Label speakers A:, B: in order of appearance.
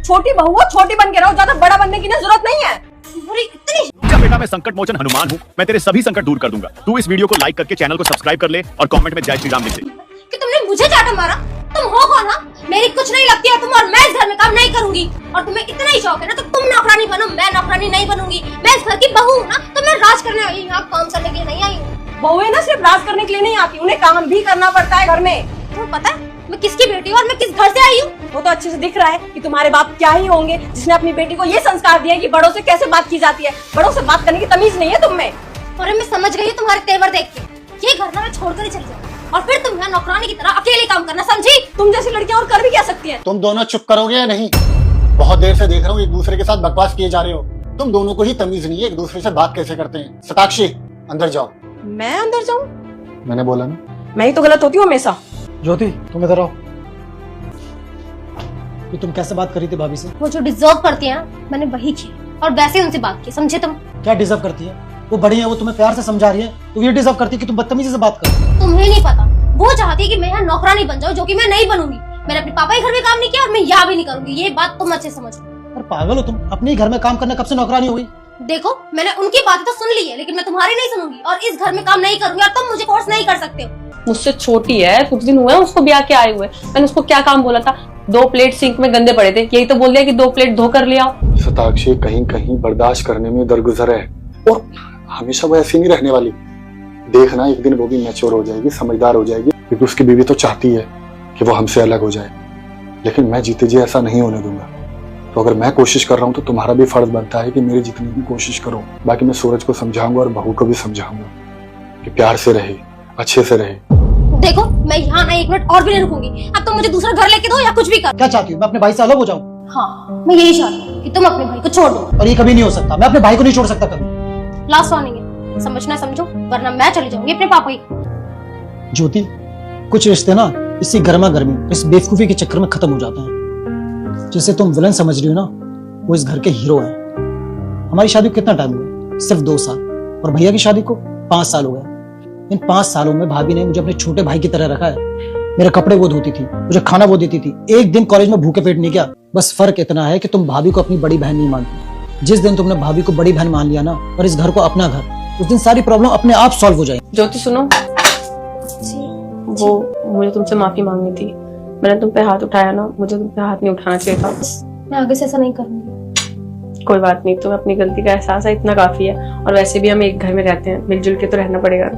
A: छोटी बहू हो, छोटी बन के रहो, ज्यादा बड़ा बनने की ना जरूरत नहीं है।
B: क्या बेटा, मैं संकट मोचन हनुमान हूँ, मैं तेरे सभी संकट दूर कर दूंगा। तू इस वीडियो को लाइक करके चैनल को सब्सक्राइब कर ले और कमेंट में जय श्री राम लिख दे।
C: कि तुमने मुझे चाटा मारा? तुम हो कौन ना? मेरी कुछ नहीं लगती है तुम, और मैं इस घर में काम नहीं करूंगी। और तुम्हें इतना ही शौक है ना तो तुम नौकरानी बनो, मैं नौकरानी नहीं बनूंगी। मैं इस घर की बहू हूँ ना, तो मैं राज करने आई हूँ, यहाँ काम करने के लिए नहीं आई हूँ।
A: बहू है ना, सिर्फ राज करने के लिए नहीं आती, उन्हें काम भी करना पड़ता है घर में।
C: तुम्हें पता है मैं किसकी बेटी हूँ और मैं किस घर से आई हूँ?
A: वो तो अच्छे से दिख रहा है कि तुम्हारे बाप क्या ही होंगे, जिसने अपनी बेटी को ये संस्कार दिया है कि बड़ों से कैसे बात की जाती है। बड़ों से बात करने की तमीज नहीं है तुम में।
C: और मैं समझ गई हूँ तुम्हारे तेवर देख के, ये घर ना मैं छोड़कर ही चली जाऊँ और फिर तुम यहाँ नौकरानी की तरह अकेले काम करना, समझी?
A: तुम जैसी लड़कियां और कर भी क्या सकती हैं?
D: तुम दोनों चुप करोगे या नहीं? बहुत देर से देख रहा हूँ एक दूसरे के साथ बकवास किए जा रहे हो। तुम दोनों को ही तमीज नहीं है एक दूसरे से बात कैसे करते हैं। शताक्षी अंदर जाओ।
A: मैं अंदर जाऊँ?
D: मैंने बोला ना।
A: मैं ही तो गलत होती हूँ हमेशा।
E: ज्योति तुम इधर आओ। ये तुम कैसे बात करी थी भाभी से?
C: वो जो डिजर्व करती है ना मैंने वही किया, और वैसे ही उनसे बात की, समझे तुम?
E: क्या डिजर्व करती है? वो बड़ी है, वो तुम्हें प्यार से समझा रही है, तो ये डिजर्व करती है कि तुम बदतमीजी से बात करो।
C: तुम्हें नहीं पता, वो चाहती है कि मैं यहाँ नौकरानी बन जाऊँ, जो कि मैं नहीं बनूंगी। मैंने अपने पापा के घर में काम नहीं किया और मैं यहाँ भी नहीं करूंगी, ये बात तुम अच्छे समझो।
E: पर पागल हो तुम, अपने ही घर में काम करना कब से नौकरानी हो गई?
C: देखो मैंने उनकी बातें तो सुन ली है, लेकिन मैं तुम्हारी नहीं सुनूंगी और इस घर में काम नहीं करूंगी, और तुम मुझे फोर्स नहीं कर सकते हो।
F: मुझसे छोटी है, कुछ दिन हुए उसको ब्याह के आए हुए। मैंने उसको क्या काम बोला था? 2 प्लेट सिंक में गंदे पड़े थे, यही तो बोल दिया कि 2 प्लेट धो कर ले आओ।
D: शताक्षी कहीं कहीं बर्दाश्त करने में दरगुजर है, और हमेशा वो ऐसी नहीं रहने वाली। देखना एक दिन वो भी मैच्योर हो जाएगी, समझदार हो जाएगी, क्योंकि उसकी बीवी तो चाहती है कि वो हमसे अलग हो जाए। लेकिन मैं जीते जी ऐसा नहीं होने दूंगा। तो अगर मैं कोशिश कर रहा हूँ तो तुम्हारा भी फर्ज बनता है कि मेरी जितनी भी कोशिश करो। बाकी मैं सूरज को समझाऊंगा और बहू को भी समझाऊंगा कि प्यार से रहे, अच्छे से रहे।
C: देखो मैं यहाँ ना 1 मिनट और भी नहीं रुकूंगी। अब तुम मुझे दूसरा घर लेके दो या कुछ भी कर।
E: क्या चाहती हो? मैं अपने भाई से अलग हो जाऊँ?
C: हाँ मैं यही चाहती हूँ कि तुम अपने भाई को छोड़ दो।
E: और ये कभी नहीं हो सकता, मैं अपने भाई को नहीं छोड़ सकता कभी।
C: लास्ट वार्निंग है, समझना समझो, वरना मैं चली जाऊंगी अपने पापा की।
E: ज्योति कुछ रिश्ते ना इसी गर्मा गर्मी, इस बेवकूफी के चक्कर में खत्म हो जाते हैं। जिसे तुम विलन समझ रही हो ना, वो इस घर के हीरो हैं। हमारी शादी को कितना टाइम हुआ? सिर्फ 2 साल, और भैया की शादी को 5 साल हो गए। इन 5 सालों में भाभी ने मुझे अपने छोटे भाई की तरह रखा है। मेरे कपड़े वो धोती थी, मुझे खाना वो देती थी, एक दिन कॉलेज में भूखे पेट नहीं गया। बस फर्क इतना है कि तुम भाभी को अपनी बड़ी बहन नहीं मानती। जिस दिन तुमने भाभी को बड़ी बहन मान लिया ना, और इस घर को अपना घर, उस दिन सारी प्रॉब्लम अपने आप सॉल्व हो जाएगी।
F: ज्योति सुनो, वो मुझे तुमसे माफी मांगनी थी। मैंने तुम पे हाथ उठाया ना, मुझे तुम पे हाथ नहीं उठाना चाहिए था।
C: मैं आगे से ऐसा नहीं करूंगी।
F: कोई बात नहीं, तुम्हें अपनी गलती का एहसास है, इतना काफी है। और वैसे भी हम एक घर में रहते हैं, मिलजुल के तो रहना पड़ेगा।